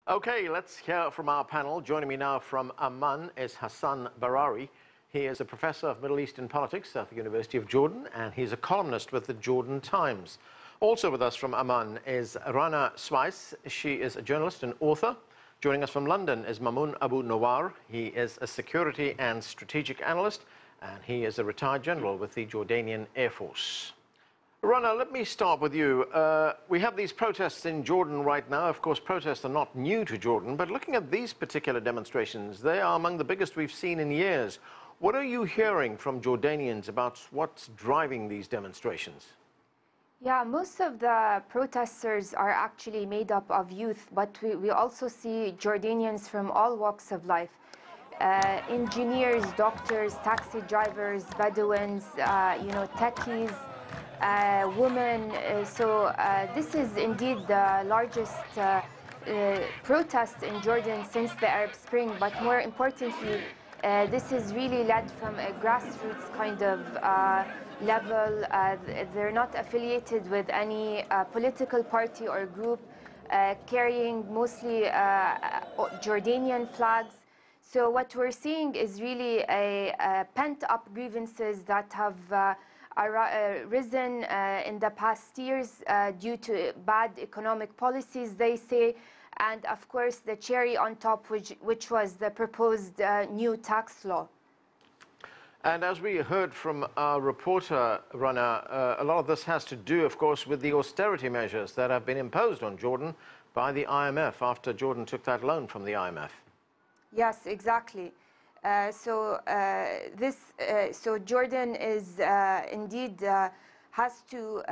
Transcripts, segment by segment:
Okay, let's hear from our panel. Joining me now from Amman is Hassan Barari. He is a professor of Middle Eastern politics at the University of Jordan, and he's a columnist with the Jordan Times. Also with us from Amman is Rana Sweis. She is a journalist and author. Joining us from London is Mamoun Abu Nowar. He is a security and strategic analyst, and he is a retired general with the Jordanian Air Force. Rana, let me start with you. We have these protests in Jordan right now. Of course, protests are not new to Jordan, but looking at these particular demonstrations, they are among the biggest we've seen in years. What are you hearing from Jordanians about what's driving these demonstrations? Yeah, most of the protesters are actually made up of youth, but we also see Jordanians from all walks of life. Engineers, doctors, taxi drivers, Bedouins, techies, women. So this is indeed the largest protest in Jordan since the Arab Spring, but more importantly, this is really led from a grassroots kind of level. They're not affiliated with any political party or group, carrying mostly Jordanian flags. So what we're seeing is really a pent-up grievances that have risen in the past years due to bad economic policies, they say, and of course the cherry on top, which was the proposed new tax law. And as we heard from our reporter, Rana, a lot of this has to do, of course, with the austerity measures that have been imposed on Jordan by the IMF after Jordan took that loan from the IMF. Yes, exactly. So Jordan is indeed has to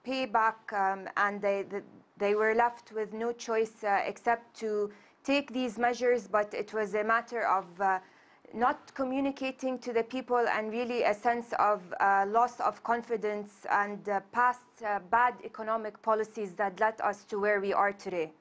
pay back, and they were left with no choice except to take these measures. But it was a matter of not communicating to the people, and really a sense of loss of confidence and past bad economic policies that led us to where we are today.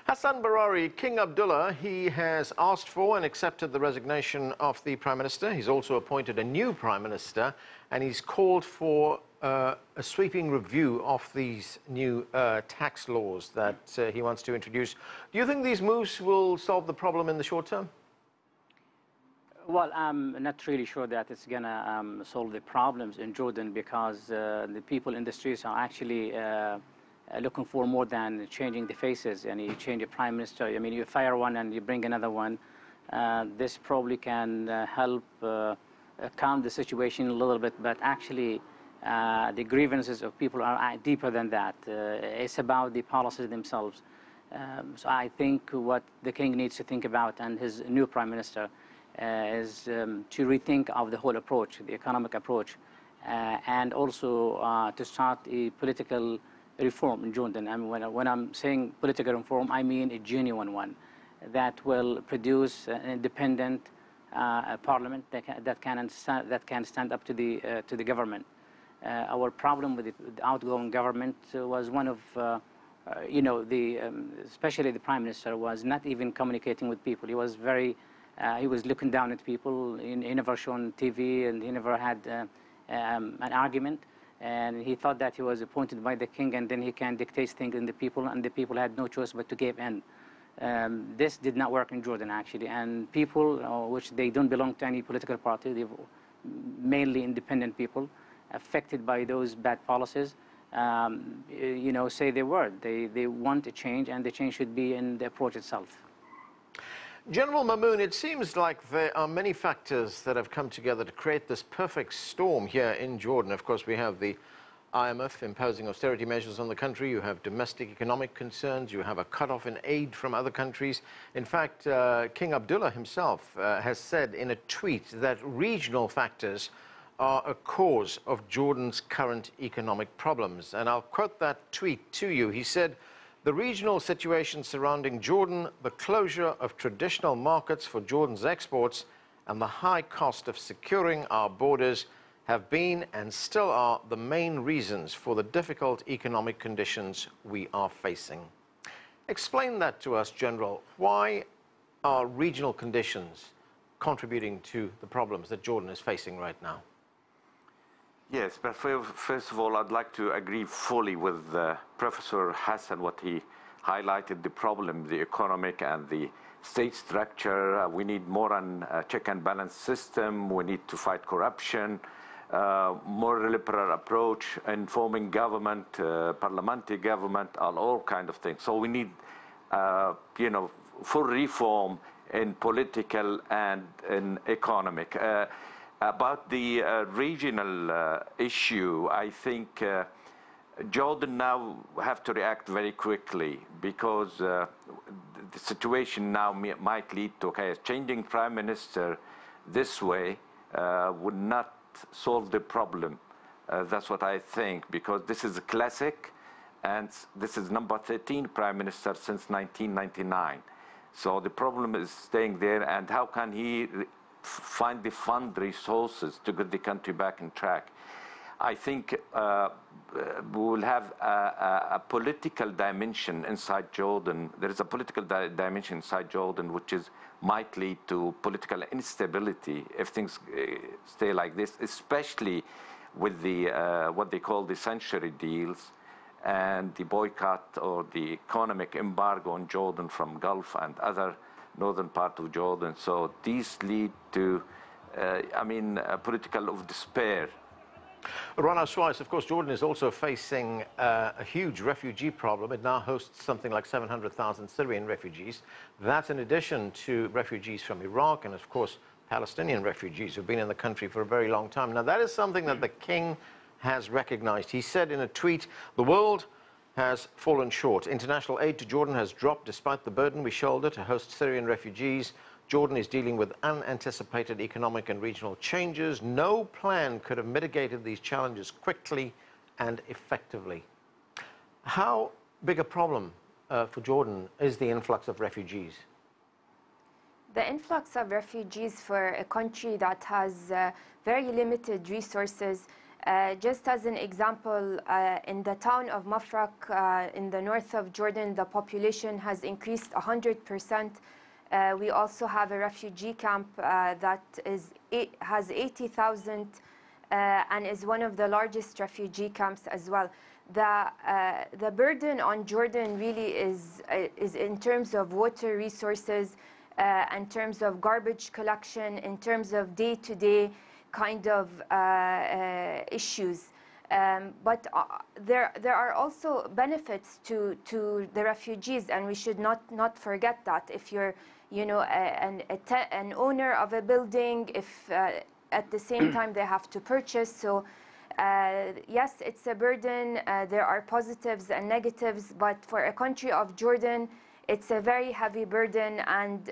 Hassan Barari, King Abdullah, he has asked for and accepted the resignation of the Prime Minister. He's also appointed a new Prime Minister, and he's called for a sweeping review of these new tax laws that he wants to introduce. Do you think these moves will solve the problem in the short term? Well, I'm not really sure that it's going to solve the problems in Jordan, because the people in the streets are actually looking for more than changing the faces. And you change a prime minister, I mean, you fire one and you bring another one. This probably can help calm the situation a little bit, but actually the grievances of people are deeper than that. It's about the policies themselves. So I think what the king needs to think about, and his new prime minister, is to rethink of the whole approach, the economic approach, and also to start a political reform in Jordan. I mean, when I'm saying political reform, I mean a genuine one that will produce an independent parliament that can stand up to the government. Our problem with the outgoing government was one of, especially the prime minister was not even communicating with people. He was he was looking down at people. He never shown TV, and he never had an argument. And he thought that he was appointed by the king, and then he can dictate things in the people, and the people had no choice but to give in. This did not work in Jordan, actually. And people, which they don't belong to any political party, they're mainly independent people, affected by those bad policies, say their word. They want a change, and the change should be in the approach itself. General Mamoun, it seems like there are many factors that have come together to create this perfect storm here in Jordan. Of course, we have the IMF imposing austerity measures on the country. You have domestic economic concerns. You have a cutoff in aid from other countries. In fact, King Abdullah himself has said in a tweet that regional factors are a cause of Jordan's current economic problems. And I'll quote that tweet to you. He said, "The regional situation surrounding Jordan, the closure of traditional markets for Jordan's exports, and the high cost of securing our borders have been and still are the main reasons for the difficult economic conditions we are facing." Explain that to us, General. Why are regional conditions contributing to the problems that Jordan is facing right now? Yes, but first of all, I'd like to agree fully with Professor Hassan, what he highlighted the problem, the economic and the state structure. We need more on a check and balance system. We need to fight corruption, more liberal approach, informing government, parliamentary government, all kind of things. So we need, full reform in political and in economic. About the regional issue, I think Jordan now have to react very quickly, because the situation now might lead to changing prime minister this way would not solve the problem. That's what I think, because this is a classic, and this is number 13 prime minister since 1999. So the problem is staying there, and how can he find the fund resources to get the country back on track? I think we will have a political dimension inside Jordan. There is a political dimension inside Jordan which might lead to political instability if things stay like this, especially with the what they call the sanctuary deals and the boycott or the economic embargo on Jordan from Gulf and other northern part of Jordan. So these lead to, a political of despair. Rana Sweis, of course, Jordan is also facing a huge refugee problem. It now hosts something like 700,000 Syrian refugees. That's in addition to refugees from Iraq and, of course, Palestinian refugees who've been in the country for a very long time. Now, that is something that the king has recognized. He said in a tweet, "The world has fallen short. International aid to Jordan has dropped despite the burden we shoulder to host Syrian refugees. Jordan is dealing with unanticipated economic and regional changes. No plan could have mitigated these challenges quickly and effectively." How big a problem for Jordan is the influx of refugees? The influx of refugees for a country that has very limited resources, just as an example, in the town of Mafraq in the north of Jordan, the population has increased 100%. We also have a refugee camp that has 80,000 and is one of the largest refugee camps as well. The burden on Jordan really is in terms of water resources, in terms of garbage collection, in terms of day-to-day kind of issues. But there are also benefits to the refugees, and we should not forget that. If you're an owner of a building, if at the same time they have to purchase, so yes, it's a burden. There are positives and negatives, but for a country of Jordan, it's a very heavy burden. And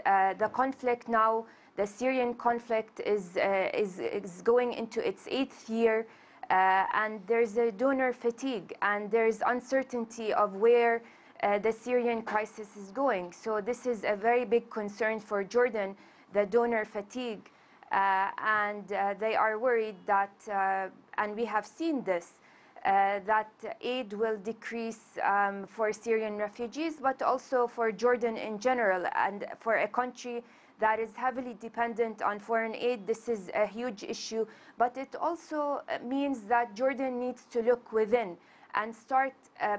the conflict now, the Syrian conflict, is going into its 8th year, and there's a donor fatigue, and there's uncertainty of where the Syrian crisis is going. So this is a very big concern for Jordan, the donor fatigue, and they are worried that, and we have seen this, that aid will decrease for Syrian refugees, but also for Jordan in general. And for a country that is heavily dependent on foreign aid, this is a huge issue. But it also means that Jordan needs to look within and start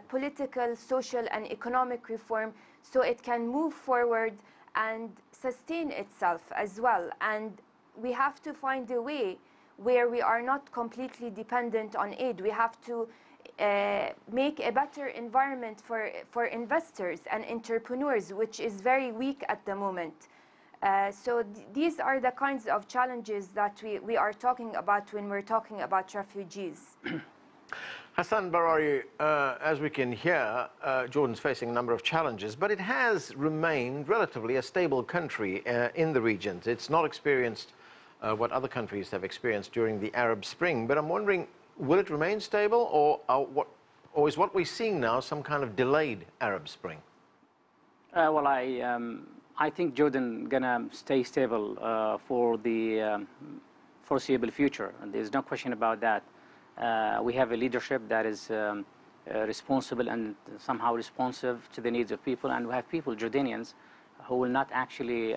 political, social, and economic reform so it can move forward and sustain itself as well. And we have to find a way where we are not completely dependent on aid. We have to make a better environment for investors and entrepreneurs, which is very weak at the moment. So these are the kinds of challenges that we are talking about when we're talking about refugees. Hassan Barari, as we can hear, Jordan's facing a number of challenges, but it has remained relatively a stable country in the region. It's not experienced what other countries have experienced during the Arab Spring. But I'm wondering, will it remain stable, or is what we're seeing now some kind of delayed Arab Spring? Well, I think Jordan gonna stay stable for the foreseeable future, and there's no question about that. We have a leadership that is responsible and somehow responsive to the needs of people, and we have people, Jordanians, who will not actually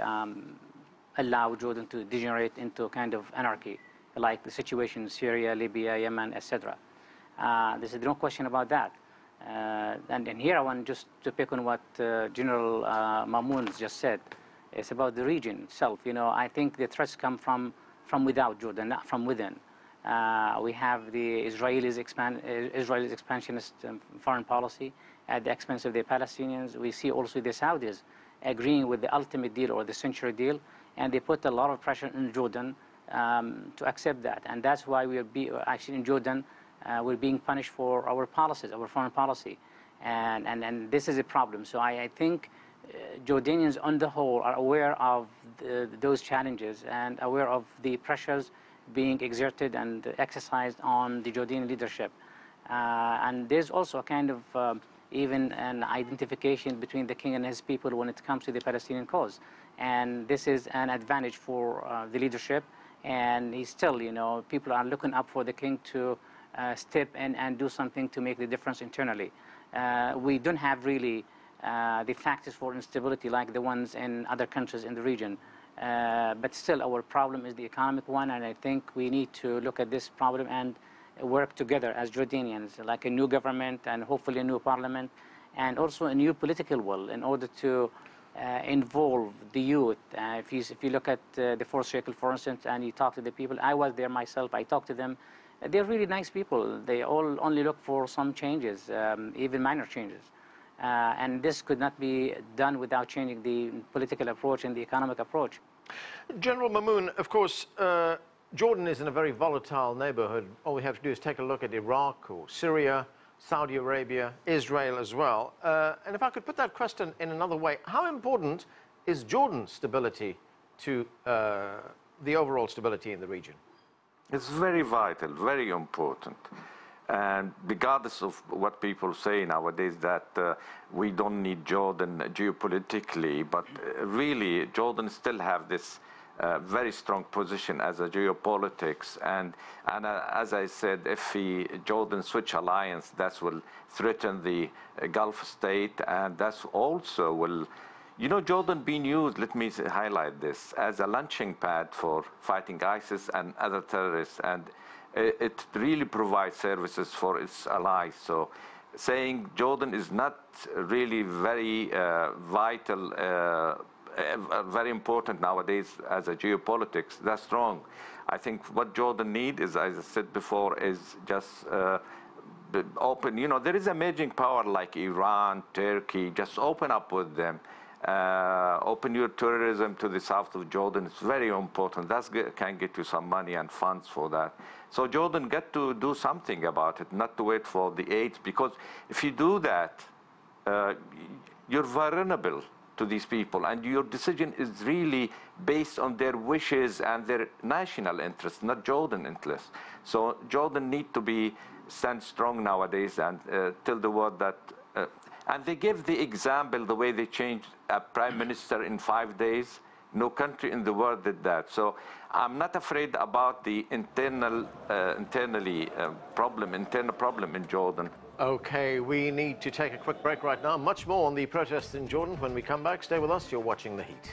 allow Jordan to degenerate into a kind of anarchy, like the situation in Syria, Libya, Yemen, etc. There's no question about that. And here I want just to pick on what General Mamoun just said. It's about the region itself. You know, I think the threats come from without Jordan, not from within. We have the Israelis expansionist foreign policy at the expense of the Palestinians. We see also the Saudis agreeing with the ultimate deal or the century deal, and they put a lot of pressure on Jordan to accept that. And that's why actually in Jordan, we're being punished for our policies, our foreign policy. And this is a problem. So I think Jordanians on the whole are aware of those challenges and aware of the pressures being exerted and exercised on the Jordanian leadership. And there's also a kind of even an identification between the king and his people when it comes to the Palestinian cause. And this is an advantage for the leadership. And he's still, you know, people are looking up for the king to step in and do something to make the difference internally. We don't have really the factors for instability like the ones in other countries in the region. But still, our problem is the economic one, and I think we need to look at this problem and work together as Jordanians, like a new government and hopefully a new parliament, and also a new political will in order to involve the youth. If you look at the fourth circle, for instance, and you talk to the people, I was there myself, I talked to them. They're really nice people. They all only look for some changes, even minor changes. And this could not be done without changing the political approach and the economic approach. General Mamoun, of course, Jordan is in a very volatile neighborhood. All we have to do is take a look at Iraq or Syria, Saudi Arabia, Israel as well. And if I could put that question in another way, how important is Jordan's stability to the overall stability in the region? It's very vital, very important. And regardless of what people say nowadays, that we don't need Jordan geopolitically, but really Jordan still have this very strong position as a geopolitics. And as I said, if Jordan switch alliance, that will threaten the Gulf state, and that's also will, you know, Jordan being used, let me highlight this, as a launching pad for fighting ISIS and other terrorists. And it really provides services for its allies. So saying Jordan is not really very vital, very important nowadays as a geopolitics, that's wrong. I think what Jordan needs is, as I said before, is just open. You know, there is emerging power like Iran, Turkey, just open up with them. Open your tourism to the south of Jordan. It's very important. That can get you some money and funds for that. So Jordan get to do something about it, not to wait for the aid, because if you do that, you're vulnerable to these people, and your decision is really based on their wishes and their national interests, not Jordan interests. So Jordan need to be stand strong nowadays and tell the world that. And they give the example, the way they changed a prime minister in 5 days. No country in the world did that. So I'm not afraid about the internal problem in Jordan. Okay, we need to take a quick break right now. Much more on the protests in Jordan when we come back. Stay with us. You're watching The Heat.